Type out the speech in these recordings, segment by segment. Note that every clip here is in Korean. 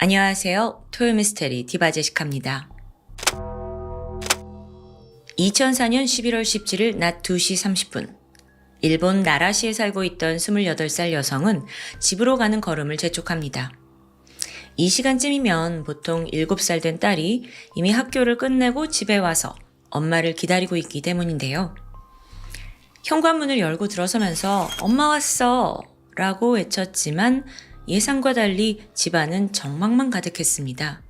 안녕하세요. 토요미스테리 디바제시카입니다. 2004년 11월 17일 낮 2시 30분 일본 나라시에 살고 있던 28살 여성은 집으로 가는 걸음을 재촉합니다. 이 시간쯤이면 보통 7살 된 딸이 이미 학교를 끝내고 집에 와서 엄마를 기다리고 있기 때문인데요. 현관문을 열고 들어서면서 엄마 왔어! 라고 외쳤지만 예상과 달리 집안은 정막만 가득했습니다.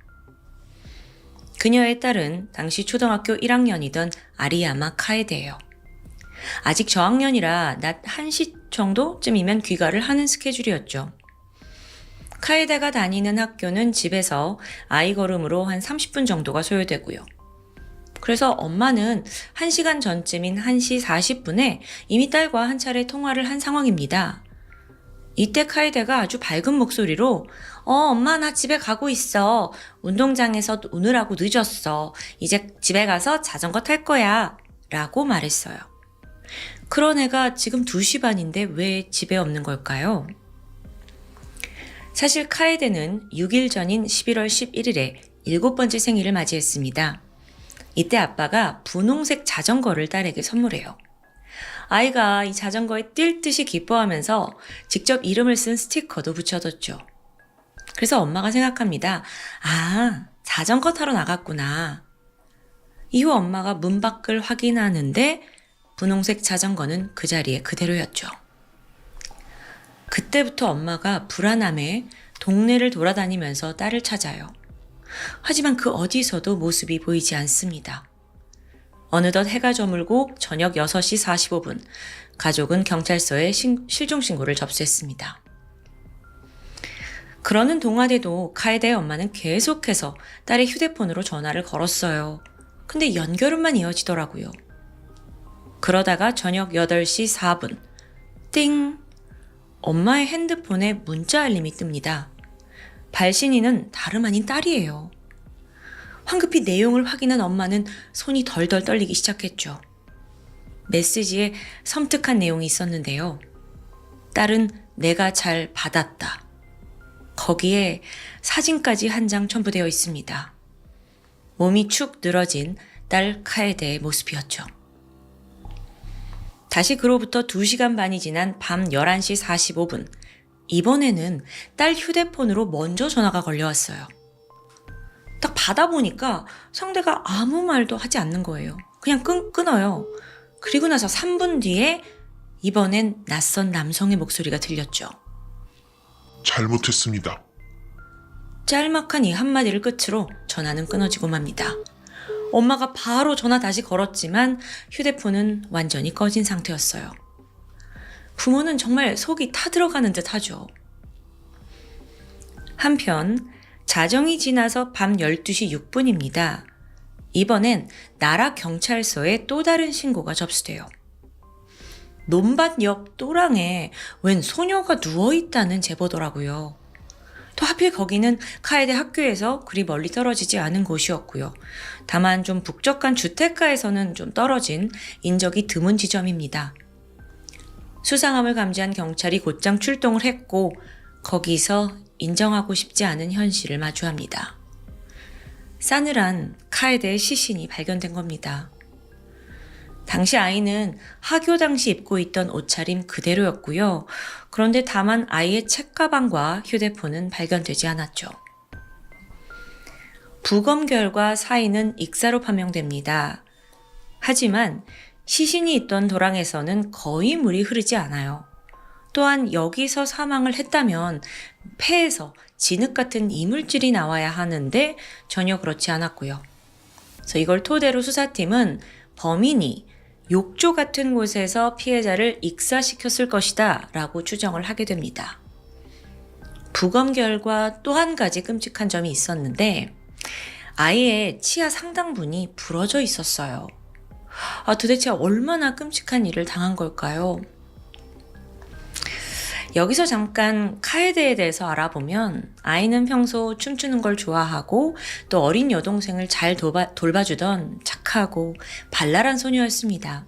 그녀의 딸은 당시 초등학교 1학년이던 아리야마 카에데예요. 아직 저학년이라 낮 1시 정도쯤이면 귀가를 하는 스케줄이었죠. 카에데가 다니는 학교는 집에서 아이 걸음으로 한 30분 정도가 소요되고요. 그래서 엄마는 1시간 전쯤인 1시 40분에 이미 딸과 한 차례 통화를 한 상황입니다. 이때 카에데가 아주 밝은 목소리로 엄마 나 집에 가고 있어. 운동장에서 오느라고 늦었어. 이제 집에 가서 자전거 탈 거야. 라고 말했어요. 그런 애가 지금 2시 반인데 왜 집에 없는 걸까요? 사실 카에데는 6일 전인 11월 11일에 7번째 생일을 맞이했습니다. 이때 아빠가 분홍색 자전거를 딸에게 선물해요. 아이가 이 자전거에 뛸 듯이 기뻐하면서 직접 이름을 쓴 스티커도 붙여뒀죠. 그래서 엄마가 생각합니다. 아, 자전거 타러 나갔구나. 이후 엄마가 문 밖을 확인하는데 분홍색 자전거는 그 자리에 그대로였죠. 그때부터 엄마가 불안함에 동네를 돌아다니면서 딸을 찾아요. 하지만 그 어디서도 모습이 보이지 않습니다. 어느덧 해가 저물고 저녁 6시 45분, 가족은 경찰서에 실종신고를 접수했습니다. 그러는 동안에도 카에데의 엄마는 계속해서 딸의 휴대폰으로 전화를 걸었어요. 근데 연결음만 이어지더라고요. 그러다가 저녁 8시 4분, 띵! 엄마의 핸드폰에 문자 알림이 뜹니다. 발신인은 다름 아닌 딸이에요. 황급히 내용을 확인한 엄마는 손이 덜덜 떨리기 시작했죠. 메시지에 섬뜩한 내용이 있었는데요. 딸은 내가 잘 받았다. 거기에 사진까지 한 장 첨부되어 있습니다. 몸이 축 늘어진 딸 카에데의 모습이었죠. 다시 그로부터 2시간 반이 지난 밤 11시 45분, 이번에는 딸 휴대폰으로 먼저 전화가 걸려왔어요. 딱 받아보니까 상대가 아무 말도 하지 않는 거예요. 그냥 끊어요. 그리고 나서 3분 뒤에 이번엔 낯선 남성의 목소리가 들렸죠. 잘못했습니다. 짤막한 이 한마디를 끝으로 전화는 끊어지고 맙니다. 엄마가 바로 전화 다시 걸었지만 휴대폰은 완전히 꺼진 상태였어요. 부모는 정말 속이 타들어가는 듯 하죠. 한편 자정이 지나서 밤 12시 6분입니다. 이번엔 나라 경찰서에 또 다른 신고가 접수돼요. 논밭 옆 또랑에 웬 소녀가 누워있다는 제보더라고요. 또 하필 거기는 카에데 학교에서 그리 멀리 떨어지지 않은 곳이었고요. 다만 좀 북적한 주택가에서는 좀 떨어진 인적이 드문 지점입니다. 수상함을 감지한 경찰이 곧장 출동을 했고 거기서 인정하고 싶지 않은 현실을 마주합니다. 싸늘한 카에데의 시신이 발견된 겁니다. 당시 아이는 하교 당시 입고 있던 옷차림 그대로였고요. 그런데 다만 아이의 책가방과 휴대폰은 발견되지 않았죠. 부검 결과 사인은 익사로 판명됩니다. 하지만 시신이 있던 도랑에서는 거의 물이 흐르지 않아요. 또한 여기서 사망을 했다면 폐에서 진흙 같은 이물질이 나와야 하는데 전혀 그렇지 않았고요. 그래서 이걸 토대로 수사팀은 범인이 욕조 같은 곳에서 피해자를 익사시켰을 것이다 라고 추정을 하게 됩니다. 부검 결과 또 한 가지 끔찍한 점이 있었는데 아이의 치아 상당분이 부러져 있었어요. 도대체 얼마나 끔찍한 일을 당한 걸까요? 여기서 잠깐 카에데에 대해서 알아보면 아이는 평소 춤추는 걸 좋아하고 또 어린 여동생을 잘 돌봐주던 착하고 발랄한 소녀였습니다.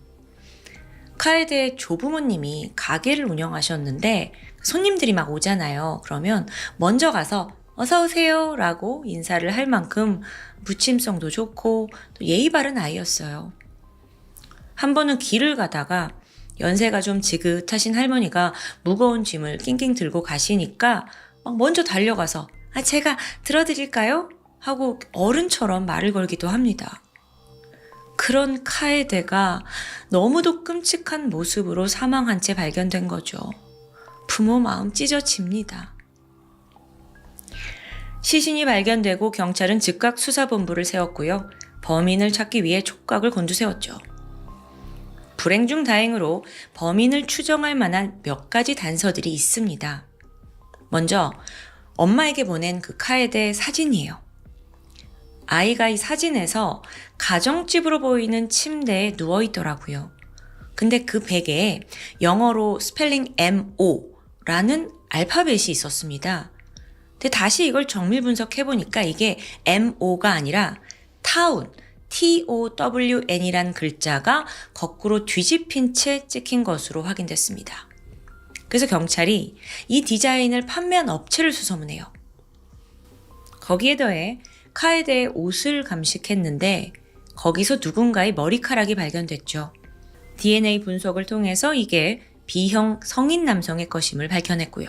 카에데의 조부모님이 가게를 운영하셨는데 손님들이 막 오잖아요. 그러면 먼저 가서 어서 오세요 라고 인사를 할 만큼 무침성도 좋고 또 예의 바른 아이였어요. 한 번은 길을 가다가 연세가 좀 지긋하신 할머니가 무거운 짐을 낑낑 들고 가시니까 막 먼저 달려가서 제가 들어드릴까요? 하고 어른처럼 말을 걸기도 합니다. 그런 카에데가 너무도 끔찍한 모습으로 사망한 채 발견된 거죠. 부모 마음 찢어집니다. 시신이 발견되고 경찰은 즉각 수사본부를 세웠고요. 범인을 찾기 위해 촉각을 곤두세웠죠. 불행 중 다행으로 범인을 추정할 만한 몇 가지 단서들이 있습니다. 먼저 엄마에게 보낸 그 카에데 사진이에요. 아이가 이 사진에서 가정집으로 보이는 침대에 누워있더라고요. 근데 그 베개에 영어로 스펠링 MO라는 알파벳이 있었습니다. 근데 다시 이걸 정밀 분석해보니까 이게 MO가 아니라 타운, TOWN이란 글자가 거꾸로 뒤집힌 채 찍힌 것으로 확인됐습니다. 그래서 경찰이 이 디자인을 판매한 업체를 수소문해요. 거기에 더해 카에데의 옷을 감식했는데 거기서 누군가의 머리카락이 발견됐죠. DNA 분석을 통해서 이게 B형 성인 남성의 것임을 밝혀냈고요.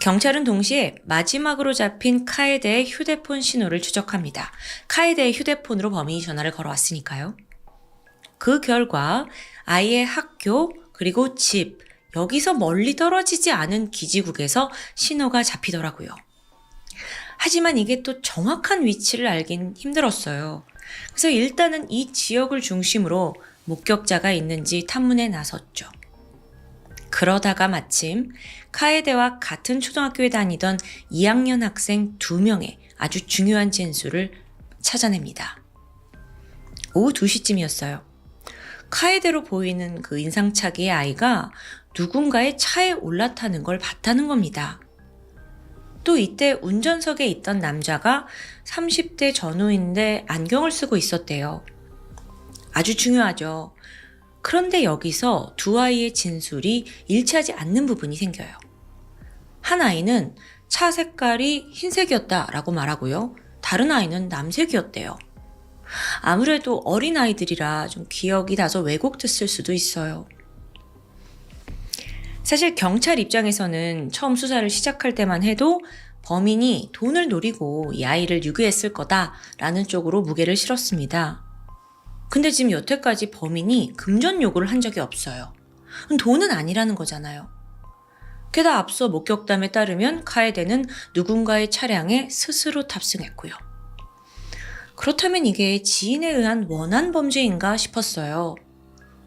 경찰은 동시에 마지막으로 잡힌 카에데의 휴대폰 신호를 추적합니다. 카에데의 휴대폰으로 범인이 전화를 걸어왔으니까요. 그 결과 아이의 학교 그리고 집, 여기서 멀리 떨어지지 않은 기지국에서 신호가 잡히더라고요. 하지만 이게 또 정확한 위치를 알긴 힘들었어요. 그래서 일단은 이 지역을 중심으로 목격자가 있는지 탐문에 나섰죠. 그러다가 마침 카에데와 같은 초등학교에 다니던 2학년 학생 2명의 아주 중요한 진술을 찾아냅니다. 오후 2시쯤이었어요. 카에데로 보이는 그 인상착의의 아이가 누군가의 차에 올라타는 걸 봤다는 겁니다. 또 이때 운전석에 있던 남자가 30대 전후인데 안경을 쓰고 있었대요. 아주 중요하죠. 그런데 여기서 두 아이의 진술이 일치하지 않는 부분이 생겨요. 한 아이는 차 색깔이 흰색이었다라고 말하고요. 다른 아이는 남색이었대요. 아무래도 어린아이들이라 좀 기억이 다소 왜곡됐을 수도 있어요. 사실 경찰 입장에서는 처음 수사를 시작할 때만 해도 범인이 돈을 노리고 이 아이를 유괴했을 거다라는 쪽으로 무게를 실었습니다. 근데 지금 여태까지 범인이 금전 요구를 한 적이 없어요. 돈은 아니라는 거잖아요. 게다가 앞서 목격담에 따르면 카에데는 누군가의 차량에 스스로 탑승했고요. 그렇다면 이게 지인에 의한 원한 범죄인가 싶었어요.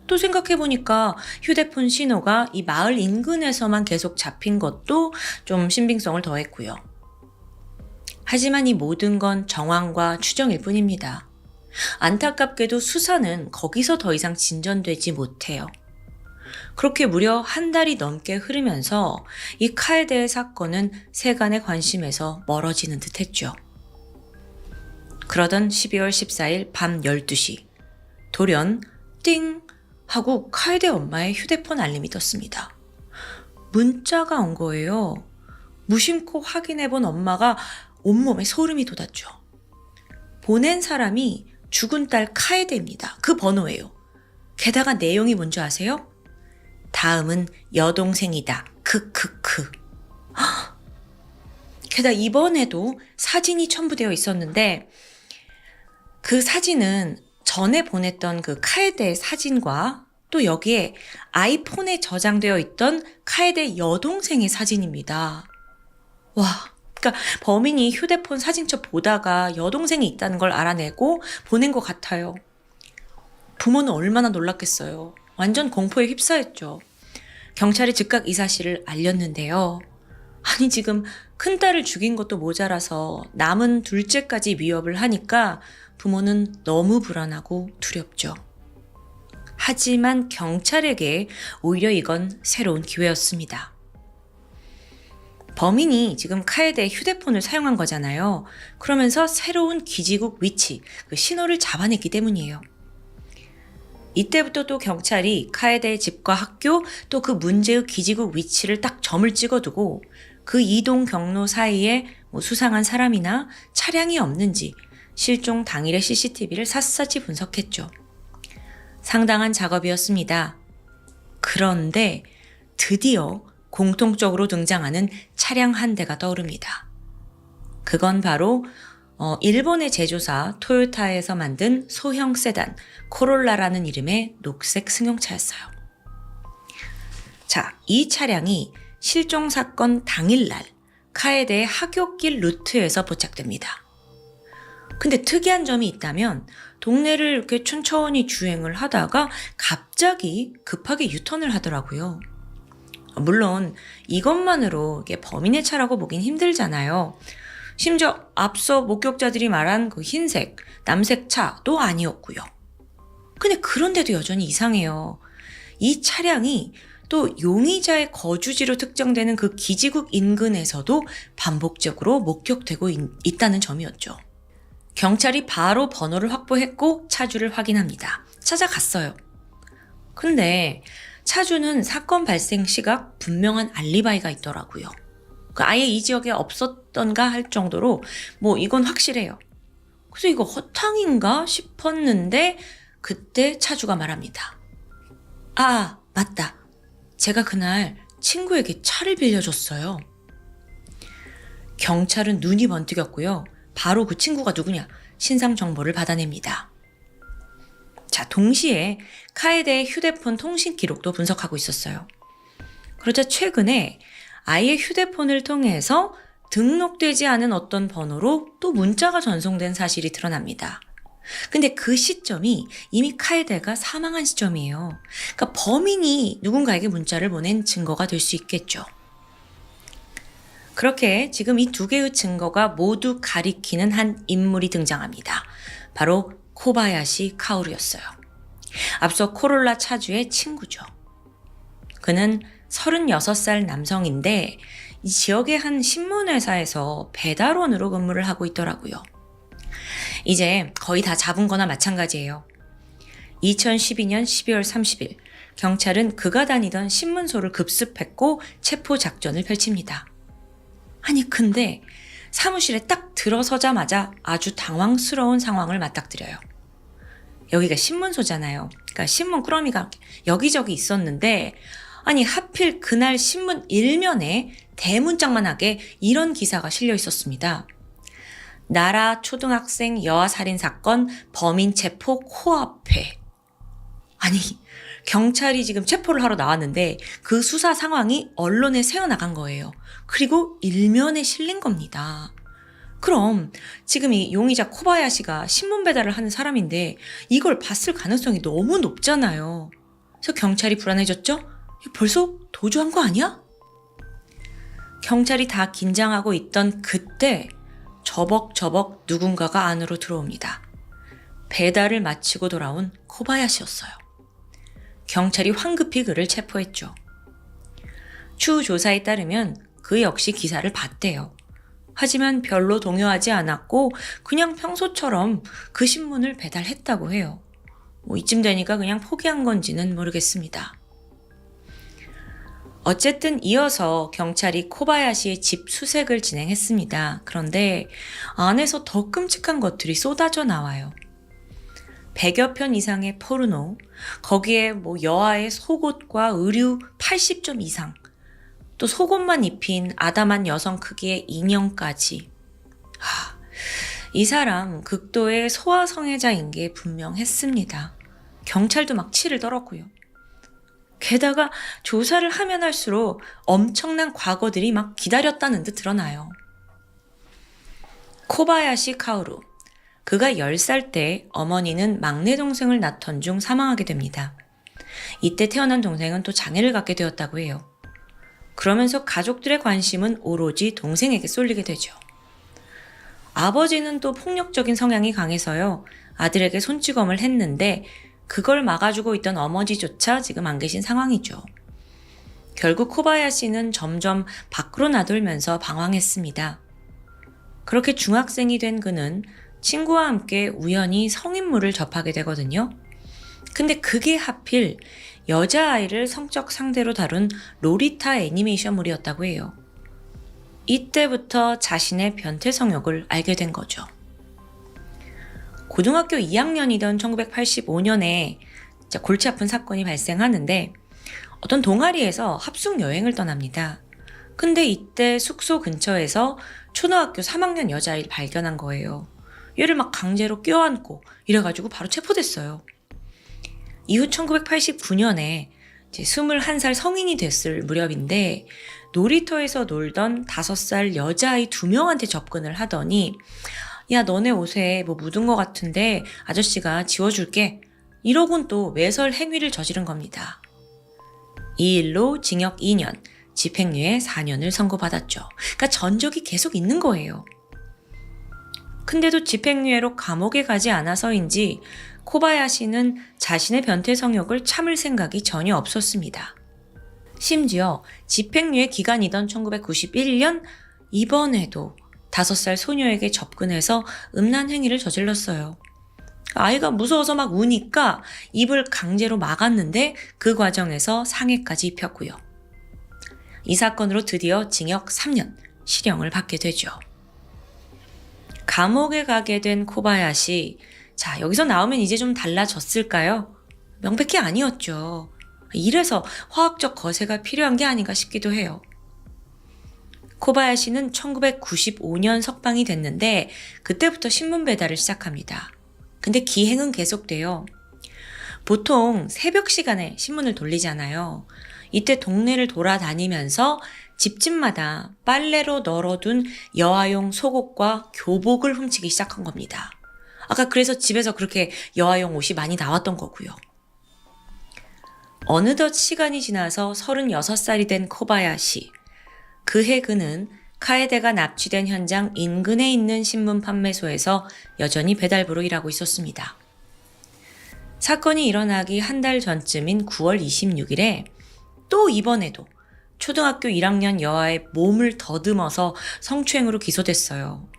또 생각해보니까 휴대폰 신호가 이 마을 인근에서만 계속 잡힌 것도 좀 신빙성을 더했고요. 하지만 이 모든 건 정황과 추정일 뿐입니다. 안타깝게도 수사는 거기서 더 이상 진전되지 못해요. 그렇게 무려 한 달이 넘게 흐르면서 이 카에데의 사건은 세간의 관심에서 멀어지는 듯했죠. 그러던 12월 14일 밤 12시 돌연 띵 하고 카에데 엄마의 휴대폰 알림이 떴습니다. 문자가 온 거예요. 무심코 확인해본 엄마가 온몸에 소름이 돋았죠. 보낸 사람이 죽은 딸 카에데입니다. 그 번호예요. 게다가 내용이 뭔지 아세요? 다음은 여동생이다. 크크크. 게다가 이번에도 사진이 첨부되어 있었는데 그 사진은 전에 보냈던 그 카에데의 사진과 또 여기에 아이폰에 저장되어 있던 카에데 여동생의 사진입니다. 와, 그러니까 범인이 휴대폰 사진첩 보다가 여동생이 있다는 걸 알아내고 보낸 것 같아요. 부모는 얼마나 놀랐겠어요. 완전 공포에 휩싸였죠. 경찰이 즉각 이 사실을 알렸는데요. 아니 지금 큰딸을 죽인 것도 모자라서 남은 둘째까지 위협을 하니까 부모는 너무 불안하고 두렵죠. 하지만 경찰에게 오히려 이건 새로운 기회였습니다. 범인이 지금 카에데의 휴대폰을 사용한 거잖아요. 그러면서 새로운 기지국 위치, 그 신호를 잡아냈기 때문이에요. 이때부터 또 경찰이 카에데의 집과 학교 또 그 문제의 기지국 위치를 딱 점을 찍어두고 그 이동 경로 사이에 수상한 사람이나 차량이 없는지 실종 당일의 CCTV를 샅샅이 분석했죠. 상당한 작업이었습니다. 그런데 드디어 공통적으로 등장하는 차량 한 대가 떠오릅니다. 그건 바로 일본의 제조사 토요타에서 만든 소형 세단 코롤라라는 이름의 녹색 승용차였어요. 자, 이 차량이 실종 사건 당일날 카에데의 하굣길 루트에서 포착됩니다. 근데 특이한 점이 있다면 동네를 이렇게 천천히 주행을 하다가 갑자기 급하게 유턴을 하더라고요. 물론 이것만으로 이게 범인의 차라고 보긴 힘들잖아요. 심지어 앞서 목격자들이 말한 그 흰색, 남색 차도 아니었고요. 근데 그런데도 여전히 이상해요. 이 차량이 또 용의자의 거주지로 특정되는 그 기지국 인근에서도 반복적으로 목격되고 있다는 점이었죠. 경찰이 바로 번호를 확보했고 차주를 확인합니다. 찾아갔어요. 근데 차주는 사건 발생 시각 분명한 알리바이가 있더라고요. 아예 이 지역에 없었던가 할 정도로 이건 확실해요. 그래서 이거 허탕인가 싶었는데 그때 차주가 말합니다. 아, 맞다. 제가 그날 친구에게 차를 빌려줬어요. 경찰은 눈이 번뜩였고요. 바로 그 친구가 누구냐 신상 정보를 받아냅니다. 자, 동시에 카에데의 휴대폰 통신 기록도 분석하고 있었어요. 그러자 최근에 아이의 휴대폰을 통해서 등록되지 않은 어떤 번호로 또 문자가 전송된 사실이 드러납니다. 근데 그 시점이 이미 카에데가 사망한 시점이에요. 그러니까 범인이 누군가에게 문자를 보낸 증거가 될 수 있겠죠. 그렇게 지금 이 두 개의 증거가 모두 가리키는 한 인물이 등장합니다. 바로 코바야시 카오루였어요. 앞서 코롤라 차주의 친구죠. 그는 36살 남성인데 이 지역의 한 신문회사에서 배달원으로 근무를 하고 있더라고요. 이제 거의 다 잡은 거나 마찬가지예요. 2012년 12월 30일 경찰은 그가 다니던 신문소를 급습했고 체포 작전을 펼칩니다. 아니 근데 사무실에 딱 들어서자마자 아주 당황스러운 상황을 맞닥뜨려요. 여기가 신문소잖아요. 그러니까 신문 꾸러미가 여기저기 있었는데 아니 하필 그날 신문 일면에 대문짝만하게 이런 기사가 실려 있었습니다. 나라 초등학생 여아 살인 사건 범인 체포 코앞에. 아니 경찰이 지금 체포를 하러 나왔는데 그 수사 상황이 언론에 새어나간 거예요. 그리고 일면에 실린 겁니다. 그럼 지금 이 용의자 코바야시가 신문 배달을 하는 사람인데 이걸 봤을 가능성이 너무 높잖아요. 그래서 경찰이 불안해졌죠? 벌써 도주한 거 아니야? 경찰이 다 긴장하고 있던 그때 저벅저벅 누군가가 안으로 들어옵니다. 배달을 마치고 돌아온 코바야시였어요. 경찰이 황급히 그를 체포했죠. 추후 조사에 따르면 그 역시 기사를 봤대요. 하지만 별로 동요하지 않았고 그냥 평소처럼 그 신문을 배달했다고 해요. 이쯤 되니까 그냥 포기한 건지는 모르겠습니다. 어쨌든 이어서 경찰이 코바야시의 집 수색을 진행했습니다. 그런데 안에서 더 끔찍한 것들이 쏟아져 나와요. 100여 편 이상의 포르노, 거기에 여아의 속옷과 의류 80점 이상, 또 속옷만 입힌 아담한 여성 크기의 인형까지. 이 사람 극도의 소아성애자인 게 분명했습니다. 경찰도 막 치를 떨었고요. 게다가 조사를 하면 할수록 엄청난 과거들이 막 기다렸다는 듯 드러나요. 코바야시 카오루. 그가 10살 때 어머니는 막내 동생을 낳던 중 사망하게 됩니다. 이때 태어난 동생은 또 장애를 갖게 되었다고 해요. 그러면서 가족들의 관심은 오로지 동생에게 쏠리게 되죠. 아버지는 또 폭력적인 성향이 강해서요. 아들에게 손찌검을 했는데 그걸 막아주고 있던 어머니조차 지금 안 계신 상황이죠. 결국 코바야시는 점점 밖으로 나돌면서 방황했습니다. 그렇게 중학생이 된 그는 친구와 함께 우연히 성인물을 접하게 되거든요. 근데 그게 하필 여자아이를 성적 상대로 다룬 로리타 애니메이션물이었다고 해요. 이때부터 자신의 변태 성욕을 알게 된 거죠. 고등학교 2학년이던 1985년에 골치 아픈 사건이 발생하는데 어떤 동아리에서 합숙 여행을 떠납니다. 근데 이때 숙소 근처에서 초등학교 3학년 여자아이를 발견한 거예요. 얘를 막 강제로 껴안고 이래가지고 바로 체포됐어요. 이후 1989년에 이제 21살 성인이 됐을 무렵인데 놀이터에서 놀던 5살 여자아이 2명한테 접근을 하더니 야, 너네 옷에 뭐 묻은 것 같은데 아저씨가 지워줄게. 이러곤 또 외설 행위를 저지른 겁니다. 이 일로 징역 2년, 집행유예 4년을 선고받았죠. 그러니까 전적이 계속 있는 거예요. 근데도 집행유예로 감옥에 가지 않아서인지 코바야시는 자신의 변태 성욕을 참을 생각이 전혀 없었습니다. 심지어 집행유예 기간이던 1991년 이번에도 5살 소녀에게 접근해서 음란 행위를 저질렀어요. 아이가 무서워서 막 우니까 입을 강제로 막았는데 그 과정에서 상해까지 입혔고요. 이 사건으로 드디어 징역 3년, 실형을 받게 되죠. 감옥에 가게 된 코바야시, 자, 여기서 나오면 이제 좀 달라졌을까요? 명백히 아니었죠. 이래서 화학적 거세가 필요한 게 아닌가 싶기도 해요. 코바야시는 1995년 석방이 됐는데 그때부터 신문 배달을 시작합니다. 근데 기행은 계속돼요. 보통 새벽 시간에 신문을 돌리잖아요. 이때 동네를 돌아다니면서 집집마다 빨래로 널어둔 여아용 속옷과 교복을 훔치기 시작한 겁니다. 아까 그래서 집에서 그렇게 여아용 옷이 많이 나왔던 거고요. 어느덧 시간이 지나서 36살이 된 코바야시. 그해 그는 카에데가 납치된 현장 인근에 있는 신문 판매소에서 여전히 배달부로 일하고 있었습니다. 사건이 일어나기 한 달 전쯤인 9월 26일에 또 이번에도 초등학교 1학년 여아의 몸을 더듬어서 성추행으로 기소됐어요.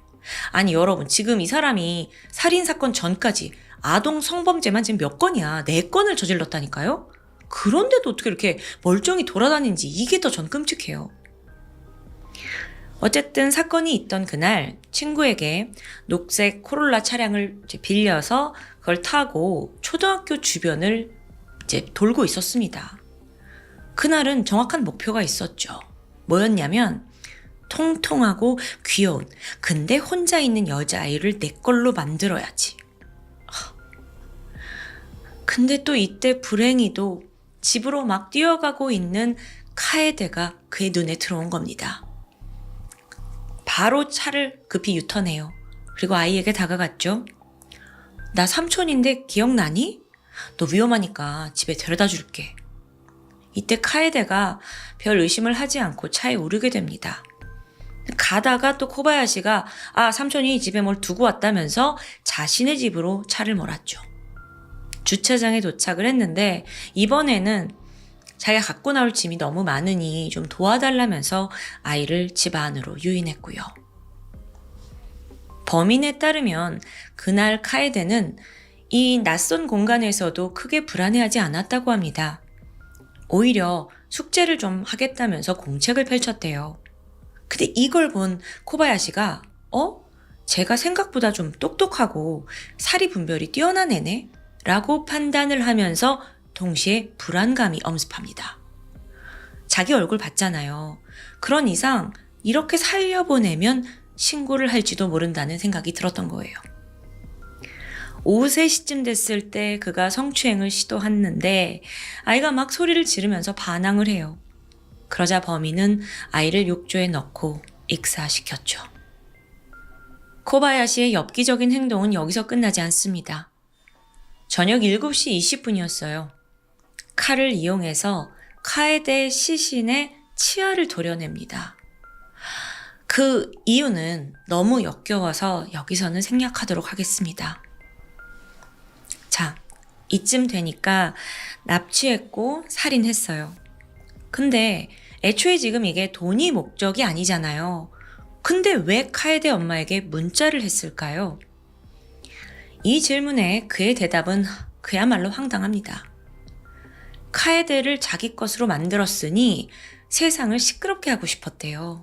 아니 여러분, 지금 이 사람이 살인사건 전까지 아동 성범죄만 지금 몇 건이야. 4건을 저질렀다니까요. 그런데도 어떻게 이렇게 멀쩡히 돌아다니는지 이게 더 전 끔찍해요. 어쨌든 사건이 있던 그날 친구에게 녹색 코롤라 차량을 빌려서 그걸 타고 초등학교 주변을 이제 돌고 있었습니다. 그날은 정확한 목표가 있었죠. 뭐였냐면 통통하고 귀여운 근데 혼자 있는 여자아이를 내 걸로 만들어야지. 근데 또 이때 불행히도 집으로 막 뛰어가고 있는 카에데가 그의 눈에 들어온 겁니다. 바로 차를 급히 유턴해요. 그리고 아이에게 다가갔죠. 나 삼촌인데 기억나니? 너 위험하니까 집에 데려다 줄게. 이때 카에데가 별 의심을 하지 않고 차에 오르게 됩니다. 가다가 또 코바야시가 삼촌이 집에 뭘 두고 왔다면서 자신의 집으로 차를 몰았죠. 주차장에 도착을 했는데 이번에는 자기가 갖고 나올 짐이 너무 많으니 좀 도와달라면서 아이를 집 안으로 유인했고요. 범인에 따르면 그날 카에데는 이 낯선 공간에서도 크게 불안해하지 않았다고 합니다. 오히려 숙제를 좀 하겠다면서 공책을 펼쳤대요. 근데 이걸 본 코바야시가 제가 생각보다 좀 똑똑하고 사리 분별이 뛰어난 애네? 라고 판단을 하면서 동시에 불안감이 엄습합니다. 자기 얼굴 봤잖아요. 그런 이상 이렇게 살려보내면 신고를 할지도 모른다는 생각이 들었던 거예요. 오후 3시쯤 됐을 때 그가 성추행을 시도했는데 아이가 막 소리를 지르면서 반항을 해요. 그러자 범인은 아이를 욕조에 넣고 익사시켰죠. 코바야시의 엽기적인 행동은 여기서 끝나지 않습니다. 저녁 7시 20분이었어요. 칼을 이용해서 카에데 시신의 치아를 도려냅니다. 그 이유는 너무 역겨워서 여기서는 생략하도록 하겠습니다. 자, 이쯤 되니까 납치했고 살인했어요. 근데 애초에 지금 이게 돈이 목적이 아니잖아요. 근데 왜 카에데 엄마에게 문자를 했을까요? 이 질문에 그의 대답은 그야말로 황당합니다. 카에데를 자기 것으로 만들었으니 세상을 시끄럽게 하고 싶었대요.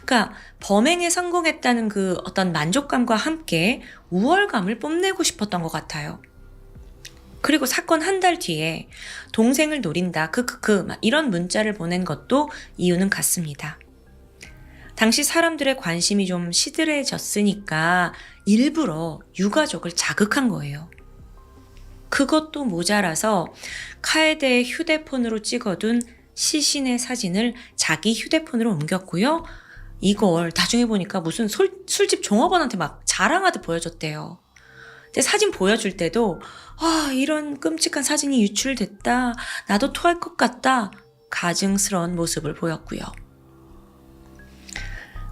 그러니까 범행에 성공했다는 그 어떤 만족감과 함께 우월감을 뽐내고 싶었던 것 같아요. 그리고 사건 한 달 뒤에 동생을 노린다, 막 이런 문자를 보낸 것도 이유는 같습니다. 당시 사람들의 관심이 좀 시들해졌으니까 일부러 유가족을 자극한 거예요. 그것도 모자라서 카에데의 휴대폰으로 찍어둔 시신의 사진을 자기 휴대폰으로 옮겼고요. 이걸 나중에 보니까 무슨 술집 종업원한테 막 자랑하듯 보여줬대요. 근데 사진 보여줄 때도 이런 끔찍한 사진이 유출됐다. 나도 토할 것 같다. 가증스러운 모습을 보였고요.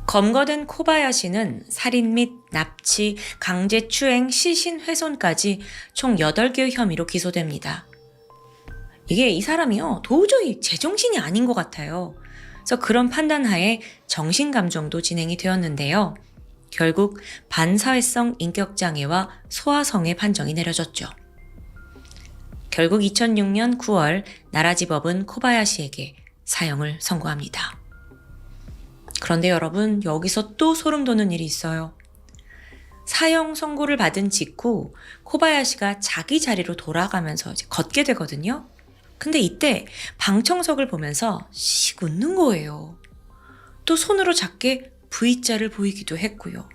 검거된 코바야시는 살인 및 납치, 강제추행, 시신 훼손까지 총 8개의 혐의로 기소됩니다. 이게 이 사람이요, 도저히 제정신이 아닌 것 같아요. 그래서 그런 판단하에 정신감정도 진행이 되었는데요. 결국 반사회성 인격장애와 소아성애 판정이 내려졌죠. 결국 2006년 9월 나라지법은 코바야시에게 사형을 선고합니다. 그런데 여러분, 여기서 또 소름 돋는 일이 있어요. 사형 선고를 받은 직후 코바야시가 자기 자리로 돌아가면서 이제 걷게 되거든요. 근데 이때 방청석을 보면서 씩 웃는 거예요. 또 손으로 작게 V자를 보이기도 했고요.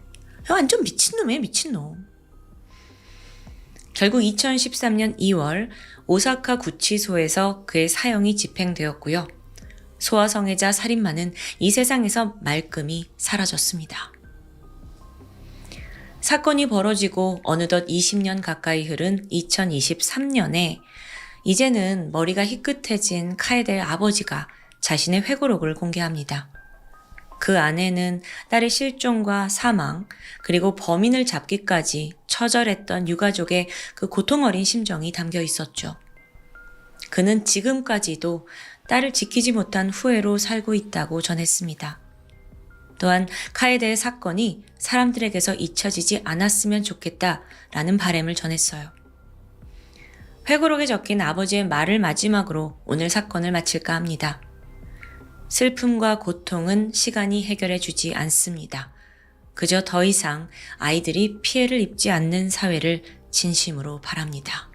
완전 미친놈이에요, 미친놈. 결국 2013년 2월 오사카 구치소에서 그의 사형이 집행되었고요. 소아성애자 살인마는 이 세상에서 말끔히 사라졌습니다. 사건이 벌어지고 어느덧 20년 가까이 흐른 2023년에 이제는 머리가 희끗해진 카에데의 아버지가 자신의 회고록을 공개합니다. 그 안에는 딸의 실종과 사망, 그리고 범인을 잡기까지 처절했던 유가족의 그 고통 어린 심정이 담겨 있었죠. 그는 지금까지도 딸을 지키지 못한 후회로 살고 있다고 전했습니다. 또한 카에데의 사건이 사람들에게서 잊혀지지 않았으면 좋겠다라는 바람을 전했어요. 회고록에 적힌 아버지의 말을 마지막으로 오늘 사건을 마칠까 합니다. 슬픔과 고통은 시간이 해결해 주지 않습니다. 그저 더 이상 아이들이 피해를 입지 않는 사회를 진심으로 바랍니다.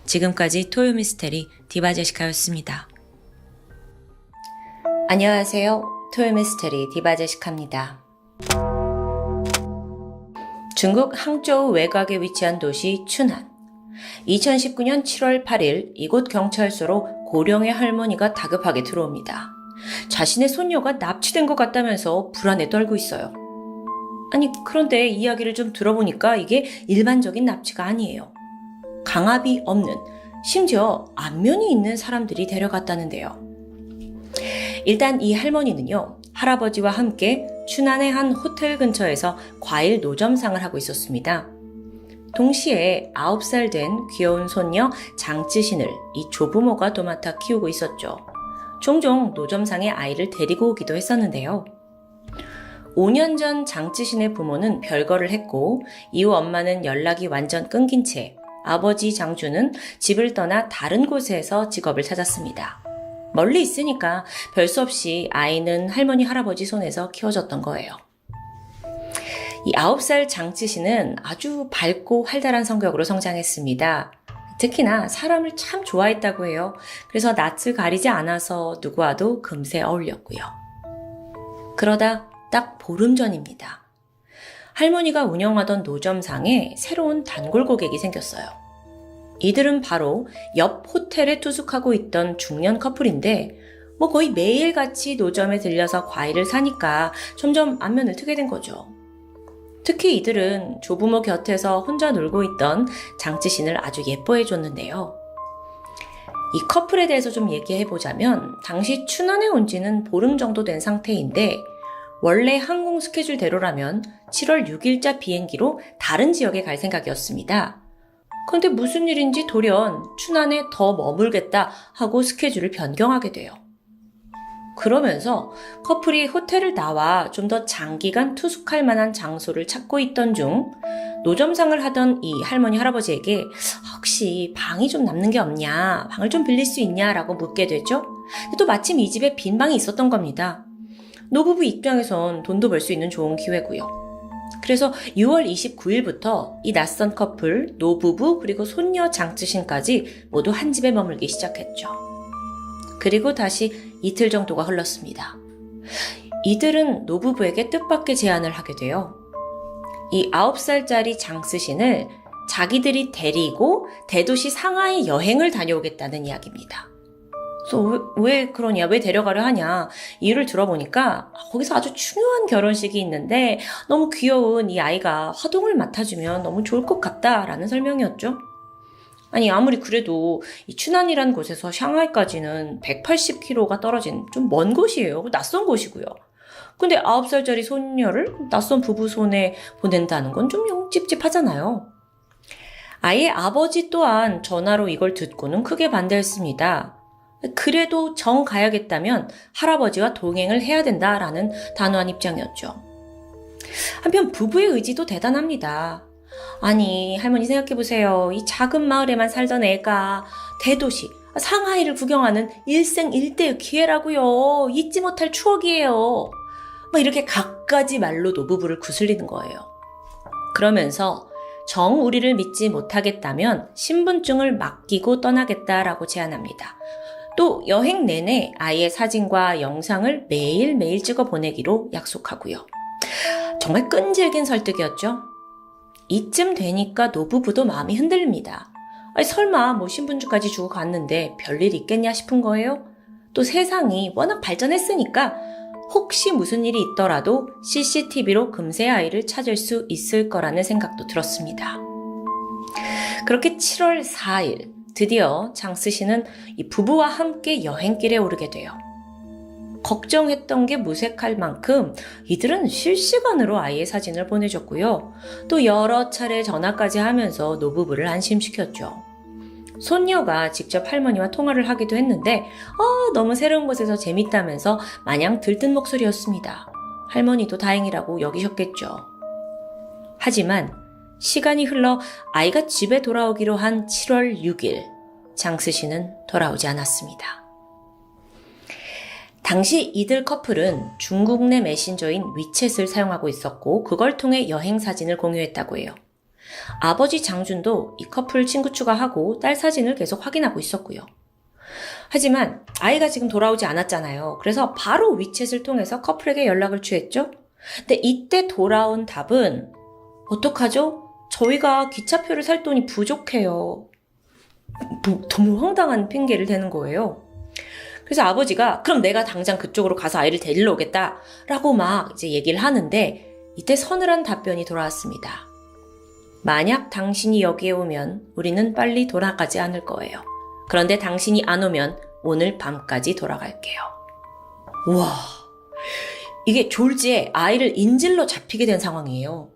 지금까지 토요미스테리 디바제시카였습니다. 안녕하세요. 토요미스테리 디바제시카입니다. 중국 항저우 외곽에 위치한 도시 춘안. 2019년 7월 8일 이곳 경찰서로 고령의 할머니가 다급하게 들어옵니다. 자신의 손녀가 납치된 것 같다면서 불안에 떨고 있어요. 아니, 그런데 이야기를 좀 들어보니까 이게 일반적인 납치가 아니에요. 강압이 없는, 심지어 안면이 있는 사람들이 데려갔다는데요. 일단 이 할머니는요, 할아버지와 함께 춘안의 한 호텔 근처에서 과일 노점상을 하고 있었습니다. 동시에 9살 된 귀여운 손녀 장쯔신을 이 조부모가 도맡아 키우고 있었죠. 종종 노점상에 아이를 데리고 오기도 했었는데요. 5년 전 장쯔신의 부모는 별거를 했고 이후 엄마는 연락이 완전 끊긴 채 아버지 장주는 집을 떠나 다른 곳에서 직업을 찾았습니다. 멀리 있으니까 별 수 없이 아이는 할머니 할아버지 손에서 키워졌던 거예요. 이 9살 장쯔신은 아주 밝고 활달한 성격으로 성장했습니다. 특히나 사람을 참 좋아했다고 해요. 그래서 낯을 가리지 않아서 누구와도 금세 어울렸고요. 그러다 딱 보름 전입니다. 할머니가 운영하던 노점상에 새로운 단골 고객이 생겼어요. 이들은 바로 옆 호텔에 투숙하고 있던 중년 커플인데 거의 매일같이 노점에 들려서 과일을 사니까 점점 안면을 트게 된 거죠. 특히 이들은 조부모 곁에서 혼자 놀고 있던 장쯔신을 아주 예뻐해 줬는데요. 이 커플에 대해서 좀 얘기해보자면 당시 춘안에 온 지는 보름 정도 된 상태인데 원래 항공 스케줄대로라면 7월 6일자 비행기로 다른 지역에 갈 생각이었습니다. 그런데 무슨 일인지 돌연 춘안에 더 머물겠다 하고 스케줄을 변경하게 돼요. 그러면서 커플이 호텔을 나와 좀 더 장기간 투숙할 만한 장소를 찾고 있던 중 노점상을 하던 이 할머니 할아버지에게 혹시 방이 좀 남는 게 없냐, 방을 좀 빌릴 수 있냐라고 묻게 되죠. 또 마침 이 집에 빈 방이 있었던 겁니다. 노부부 입장에선 돈도 벌 수 있는 좋은 기회고요. 그래서 6월 29일부터 이 낯선 커플, 노부부, 그리고 손녀 장쯔신까지 모두 한 집에 머물기 시작했죠. 그리고 다시 이틀 정도가 흘렀습니다. 이들은 노부부에게 뜻밖의 제안을 하게 돼요. 이 9살짜리 장쓰신을 자기들이 데리고 대도시 상하이 여행을 다녀오겠다는 이야기입니다. 그래서 왜 그러냐, 왜 데려가려 하냐 이유를 들어보니까 거기서 아주 중요한 결혼식이 있는데 너무 귀여운 이 아이가 화동을 맡아주면 너무 좋을 것 같다라는 설명이었죠. 아니 아무리 그래도 이 춘안이라는 곳에서 샹하이까지는 180km가 떨어진 좀 먼 곳이에요. 낯선 곳이고요. 근데 9살짜리 손녀를 낯선 부부 손에 보낸다는 건 좀 찝찝하잖아요. 아이의 아버지 또한 전화로 이걸 듣고는 크게 반대했습니다. 그래도 정 가야겠다면 할아버지와 동행을 해야 된다라는 단호한 입장이었죠. 한편 부부의 의지도 대단합니다. 아니 할머니 생각해보세요. 이 작은 마을에만 살던 애가 대도시 상하이를 구경하는 일생일대의 기회라고요. 잊지 못할 추억이에요. 막 이렇게 갖가지 말로 노부부를 구슬리는 거예요. 그러면서 정 우리를 믿지 못하겠다면 신분증을 맡기고 떠나겠다라고 제안합니다. 또 여행 내내 아이의 사진과 영상을 매일매일 찍어 보내기로 약속하고요. 정말 끈질긴 설득이었죠. 이쯤 되니까 노부부도 마음이 흔들립니다. 아니, 설마 뭐 신분증까지 주고 갔는데 별일 있겠냐 싶은 거예요. 또 세상이 워낙 발전했으니까 혹시 무슨 일이 있더라도 CCTV로 금세 아이를 찾을 수 있을 거라는 생각도 들었습니다. 그렇게 7월 4일 드디어 장쓰신은 이 부부와 함께 여행길에 오르게 돼요. 걱정했던 게 무색할 만큼 이들은 실시간으로 아이의 사진을 보내줬고요. 또 여러 차례 전화까지 하면서 노부부를 안심시켰죠. 손녀가 직접 할머니와 통화를 하기도 했는데 너무 새로운 곳에서 재밌다면서 마냥 들뜬 목소리였습니다. 할머니도 다행이라고 여기셨겠죠. 하지만 시간이 흘러 아이가 집에 돌아오기로 한 7월 6일 장쓰신은 돌아오지 않았습니다. 당시 이들 커플은 중국 내 메신저인 위챗을 사용하고 있었고 그걸 통해 여행 사진을 공유했다고 해요. 아버지 장준도 이 커플 친구 추가하고 딸 사진을 계속 확인하고 있었고요. 하지만 아이가 지금 돌아오지 않았잖아요. 그래서 바로 위챗을 통해서 커플에게 연락을 취했죠. 근데 이때 돌아온 답은 어떡하죠? 저희가 기차표를 살 돈이 부족해요. 너무 황당한 핑계를 대는 거예요. 그래서 아버지가 그럼 내가 당장 그쪽으로 가서 아이를 데리러 오겠다 라고 막 이제 얘기를 하는데 이때 서늘한 답변이 돌아왔습니다. 만약 당신이 여기에 오면 우리는 빨리 돌아가지 않을 거예요. 그런데 당신이 안 오면 오늘 밤까지 돌아갈게요. 와, 이게 졸지에 아이를 인질로 잡히게 된 상황이에요.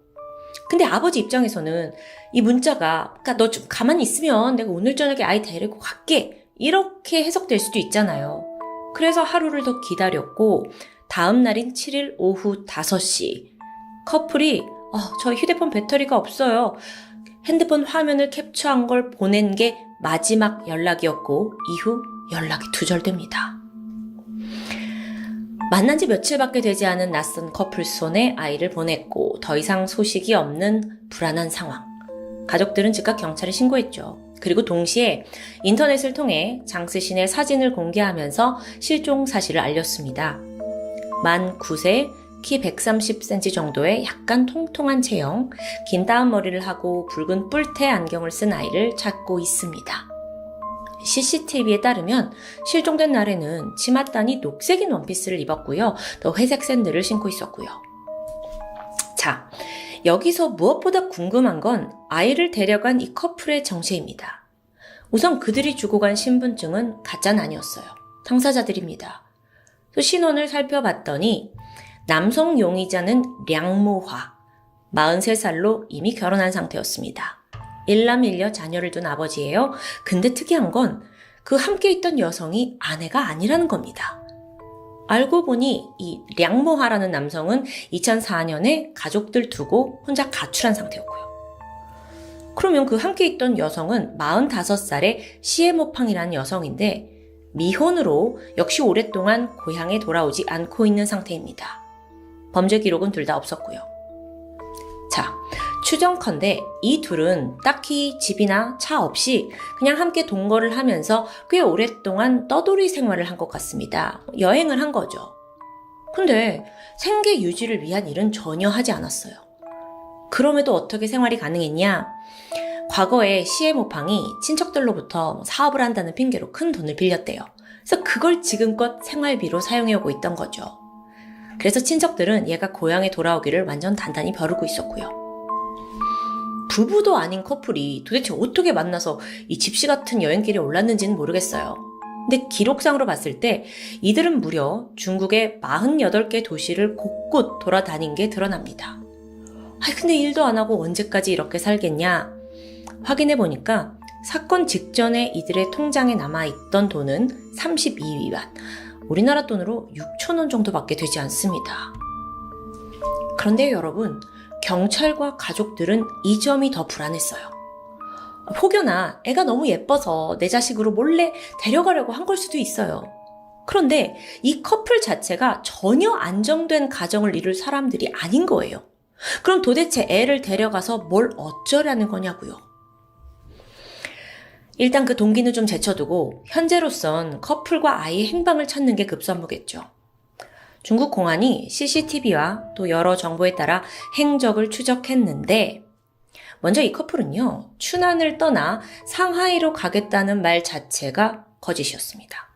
근데 아버지 입장에서는 이 문자가 그러니까 너 좀 가만히 있으면 내가 오늘 저녁에 아이 데리고 갈게 이렇게 해석될 수도 있잖아요. 그래서 하루를 더 기다렸고 다음 날인 7일 오후 5시 커플이 저희 휴대폰 배터리가 없어요. 핸드폰 화면을 캡처한 걸 보낸 게 마지막 연락이었고 이후 연락이 두절됩니다. 만난 지 며칠밖에 되지 않은 낯선 커플 손에 아이를 보냈고 더 이상 소식이 없는 불안한 상황. 가족들은 즉각 경찰에 신고했죠. 그리고 동시에 인터넷을 통해 장쓰신의 사진을 공개하면서 실종 사실을 알렸습니다. 만 9세, 키 130cm 정도의 약간 통통한 체형, 긴 따은 머리를 하고 붉은 뿔테 안경을 쓴 아이를 찾고 있습니다. CCTV에 따르면 실종된 날에는 치맛단이 녹색인 원피스를 입었고요. 또 회색 샌들을 신고 있었고요. 자, 여기서 무엇보다 궁금한 건 아이를 데려간 이 커플의 정체입니다. 우선 그들이 주고 간 신분증은 가짜는 아니었어요. 당사자들입니다. 또 신원을 살펴봤더니 남성 용의자는 량모화, 43살로 이미 결혼한 상태였습니다. 일남일녀 자녀를 둔 아버지예요. 근데 특이한 건 그 함께 있던 여성이 아내가 아니라는 겁니다. 알고 보니 이 량모하라는 남성은 2004년에 가족들 두고 혼자 가출한 상태였고요. 그러면 그 함께 있던 여성은 45살의 시에모팡이라는 여성인데 미혼으로 역시 오랫동안 고향에 돌아오지 않고 있는 상태입니다. 범죄 기록은 둘 다 없었고요. 자, 추정컨대 이 둘은 딱히 집이나 차 없이 그냥 함께 동거를 하면서 꽤 오랫동안 떠돌이 생활을 한 것 같습니다. 여행을 한 거죠. 근데 생계 유지를 위한 일은 전혀 하지 않았어요. 그럼에도 어떻게 생활이 가능했냐? 과거에 시에모팡이 친척들로부터 사업을 한다는 핑계로 큰 돈을 빌렸대요. 그래서 그걸 지금껏 생활비로 사용해오고 있던 거죠. 그래서 친척들은 얘가 고향에 돌아오기를 완전 단단히 벼르고 있었고요. 부부도 아닌 커플이 도대체 어떻게 만나서 이 집시 같은 여행길에 올랐는지는 모르겠어요. 근데 기록상으로 봤을 때 이들은 무려 중국의 48개 도시를 곳곳 돌아다닌 게 드러납니다. 근데 일도 안 하고 언제까지 이렇게 살겠냐? 확인해보니까 사건 직전에 이들의 통장에 남아있던 돈은 32위안, 우리나라 돈으로 6,000원 정도밖에 되지 않습니다. 그런데 여러분, 경찰과 가족들은 이 점이 더 불안했어요. 혹여나 애가 너무 예뻐서 내 자식으로 몰래 데려가려고 한 걸 수도 있어요. 그런데 이 커플 자체가 전혀 안정된 가정을 이룰 사람들이 아닌 거예요. 그럼 도대체 애를 데려가서 뭘 어쩌라는 거냐고요. 일단 그 동기는 좀 제쳐두고 현재로선 커플과 아이의 행방을 찾는 게 급선무겠죠. 중국 공안이 CCTV와 또 여러 정보에 따라 행적을 추적했는데 먼저 이 커플은요, 춘안을 떠나 상하이로 가겠다는 말 자체가 거짓이었습니다.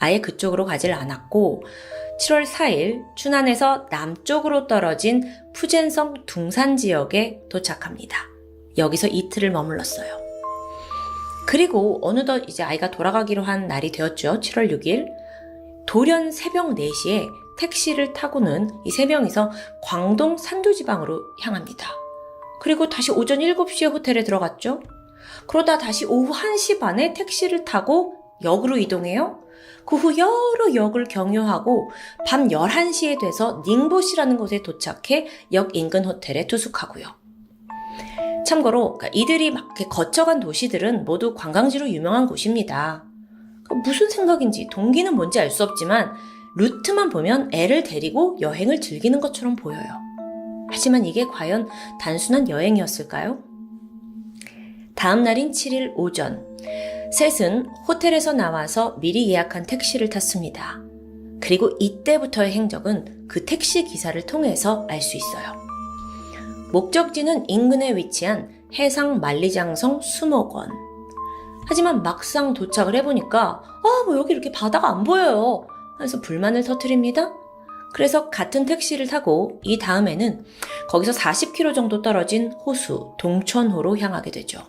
아예 그쪽으로 가질 않았고 7월 4일 춘안에서 남쪽으로 떨어진 푸젠성 둥산 지역에 도착합니다. 여기서 이틀을 머물렀어요. 그리고 어느덧 이제 아이가 돌아가기로 한 날이 되었죠. 7월 6일. 돌연 새벽 4시에 택시를 타고는 이 세 명이서 광동 산두지방으로 향합니다. 그리고 다시 오전 7시에 호텔에 들어갔죠. 그러다 다시 오후 1시 반에 택시를 타고 역으로 이동해요. 그 후 여러 역을 경유하고 밤 11시에 돼서 닝보시라는 곳에 도착해 역 인근 호텔에 투숙하고요. 참고로 이들이 막 거쳐간 도시들은 모두 관광지로 유명한 곳입니다. 무슨 생각인지 동기는 뭔지 알 수 없지만 루트만 보면 애를 데리고 여행을 즐기는 것처럼 보여요. 하지만 이게 과연 단순한 여행이었을까요? 다음 날인 7일 오전, 셋은 호텔에서 나와서 미리 예약한 택시를 탔습니다. 그리고 이때부터의 행적은 그 택시 기사를 통해서 알 수 있어요. 목적지는 인근에 위치한 해상 만리장성 수목원. 하지만 막상 도착을 해보니까 여기 이렇게 바다가 안 보여요. 그래서 불만을 터뜨립니다. 그래서 같은 택시를 타고 이 다음에는 거기서 40km 정도 떨어진 호수 동천호로 향하게 되죠.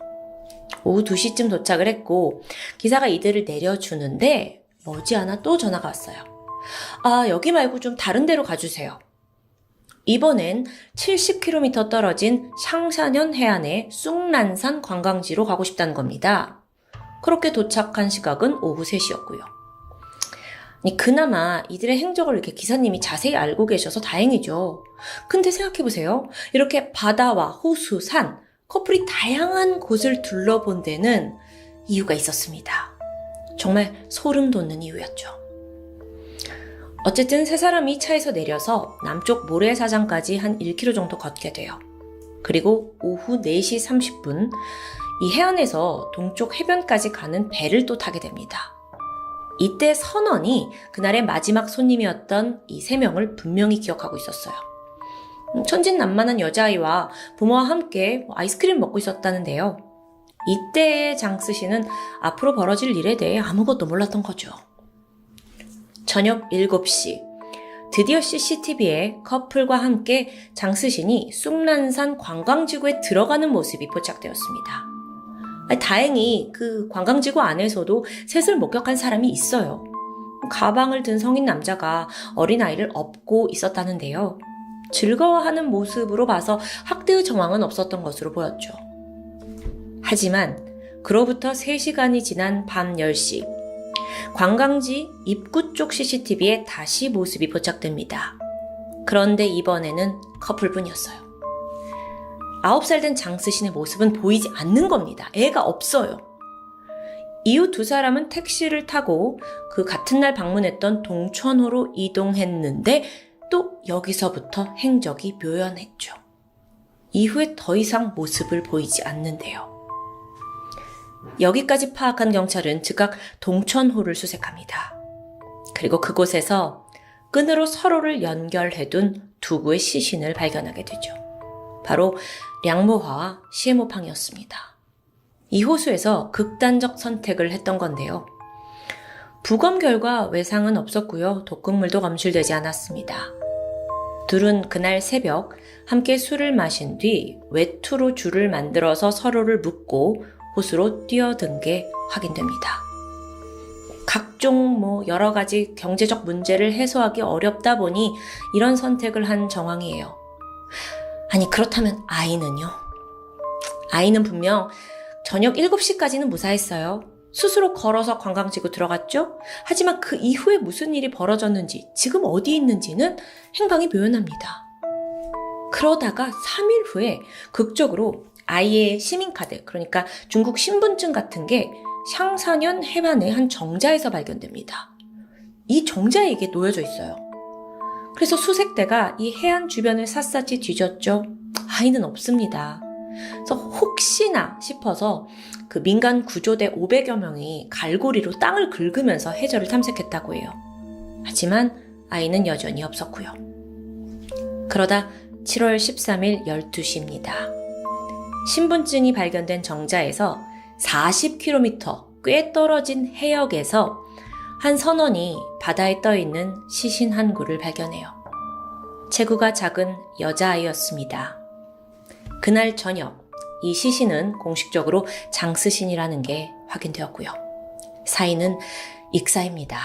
오후 2시쯤 도착을 했고 기사가 이들을 내려주는데 머지않아 또 전화가 왔어요. 여기 말고 좀 다른 데로 가주세요. 이번엔 70km 떨어진 샹샤년 해안의 쑥란산 관광지로 가고 싶다는 겁니다. 그렇게 도착한 시각은 오후 3시였고요. 그나마 이들의 행적을 이렇게 기사님이 자세히 알고 계셔서 다행이죠. 근데 생각해보세요. 이렇게 바다와 호수, 산, 커플이 다양한 곳을 둘러본 데는 이유가 있었습니다. 정말 소름 돋는 이유였죠. 어쨌든 세 사람이 차에서 내려서 남쪽 모래사장까지 한 1km 정도 걷게 돼요. 그리고 오후 4시 30분 이 해안에서 동쪽 해변까지 가는 배를 또 타게 됩니다. 이때 선원이 그날의 마지막 손님이었던 이 세 명을 분명히 기억하고 있었어요. 천진난만한 여자아이와 부모와 함께 아이스크림 먹고 있었다는데요. 이때의 장스 씨는 앞으로 벌어질 일에 대해 아무것도 몰랐던 거죠. 저녁 7시, 드디어 CCTV에 커플과 함께 장스신이 쑥란산 관광지구에 들어가는 모습이 포착되었습니다. 다행히 그 관광지구 안에서도 셋을 목격한 사람이 있어요. 가방을 든 성인 남자가 어린아이를 업고 있었다는데요. 즐거워하는 모습으로 봐서 학대의 정황은 없었던 것으로 보였죠. 하지만 그로부터 3시간이 지난 밤 10시, 관광지 입구 쪽 CCTV에 다시 모습이 포착됩니다. 그런데 이번에는 커플뿐이었어요. 9살 된 장스신의 모습은 보이지 않는 겁니다. 애가 없어요. 이후 두 사람은 택시를 타고 그 같은 날 방문했던 동천호로 이동했는데 또 여기서부터 행적이 묘연했죠. 이후에 더 이상 모습을 보이지 않는데요. 여기까지 파악한 경찰은 즉각 동천호를 수색합니다. 그리고 그곳에서 끈으로 서로를 연결해둔 두 구의 시신을 발견하게 되죠. 바로 량모화와 시에모팡이었습니다. 이 호수에서 극단적 선택을 했던 건데요. 부검 결과 외상은 없었고요. 독극물도 검출되지 않았습니다. 둘은 그날 새벽 함께 술을 마신 뒤 외투로 줄을 만들어서 서로를 묶고 호수로 뛰어든 게 확인됩니다. 각종 여러 가지 경제적 문제를 해소하기 어렵다 보니 이런 선택을 한 정황이에요. 아니 그렇다면 아이는요? 아이는 분명 저녁 7시까지는 무사했어요. 스스로 걸어서 관광지구 들어갔죠? 하지만 그 이후에 무슨 일이 벌어졌는지, 지금 어디 있는지는 행방이 묘연합니다. 그러다가 3일 후에 극적으로 아이의 시민카드, 그러니까 중국 신분증 같은 게 샹사년 해반의 한 정자에서 발견됩니다. 이 정자에 이게 놓여져 있어요. 그래서 수색대가 이 해안 주변을 샅샅이 뒤졌죠. 아이는 없습니다. 그래서 혹시나 싶어서 그 민간 구조대 500여 명이 갈고리로 땅을 긁으면서 해저를 탐색했다고 해요. 하지만 아이는 여전히 없었고요. 그러다 7월 13일 12시입니다. 신분증이 발견된 정자에서 40km 꽤 떨어진 해역에서 한 선원이 바다에 떠있는 시신 한 구를 발견해요. 체구가 작은 여자아이였습니다. 그날 저녁 이 시신은 공식적으로 장스신이라는 게 확인되었고요. 사인은 익사입니다.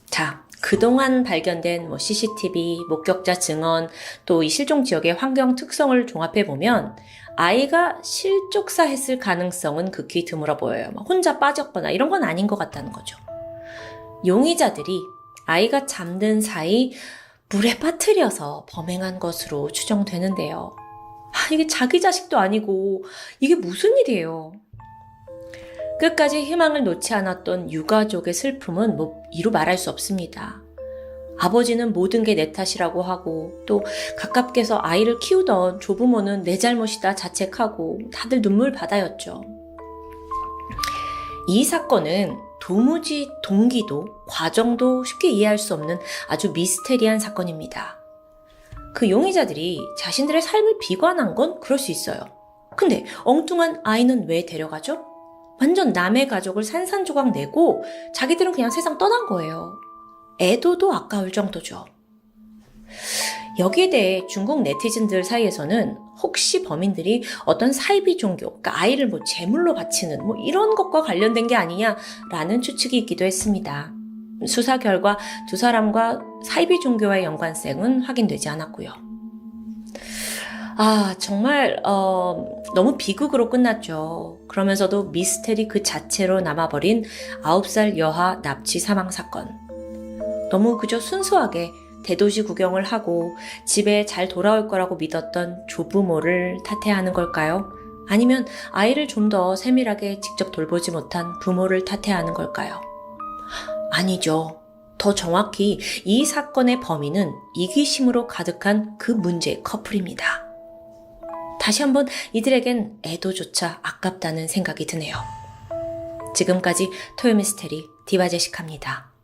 자, 그동안 발견된 CCTV, 목격자 증언, 또 이 실종 지역의 환경 특성을 종합해보면 아이가 실족사했을 가능성은 극히 드물어 보여요. 혼자 빠졌거나 이런 건 아닌 것 같다는 거죠. 용의자들이 아이가 잠든 사이 물에 빠뜨려서 범행한 것으로 추정되는데요. 이게 자기 자식도 아니고 이게 무슨 일이에요. 끝까지 희망을 놓지 않았던 유가족의 슬픔은 이루 말할 수 없습니다. 아버지는 모든 게 내 탓이라고 하고 또 가깝게서 아이를 키우던 조부모는 내 잘못이다 자책하고 다들 눈물 바다였죠. 이 사건은 도무지 동기도 과정도 쉽게 이해할 수 없는 아주 미스테리한 사건입니다. 그 용의자들이 자신들의 삶을 비관한 건 그럴 수 있어요. 근데 엉뚱한 아이는 왜 데려가죠? 완전 남의 가족을 산산조각 내고 자기들은 그냥 세상 떠난 거예요. 애도도 아까울 정도죠. 여기에 대해 중국 네티즌들 사이에서는 혹시 범인들이 어떤 사이비 종교, 그러니까 아이를 제물로 바치는 이런 것과 관련된 게 아니냐라는 추측이 있기도 했습니다. 수사 결과 두 사람과 사이비 종교와의 연관성은 확인되지 않았고요. 정말 너무 비극으로 끝났죠. 그러면서도 미스테리 그 자체로 남아버린 9살 여하 납치 사망 사건. 너무 그저 순수하게 대도시 구경을 하고 집에 잘 돌아올 거라고 믿었던 조부모를 탓해야 하는 걸까요? 아니면 아이를 좀 더 세밀하게 직접 돌보지 못한 부모를 탓해야 하는 걸까요? 아니죠. 더 정확히 이 사건의 범인은 이기심으로 가득한 그 문제의 커플입니다. 다시 한번 이들에겐 애도조차 아깝다는 생각이 드네요. 지금까지 토요미스테리 디바제시카입니다.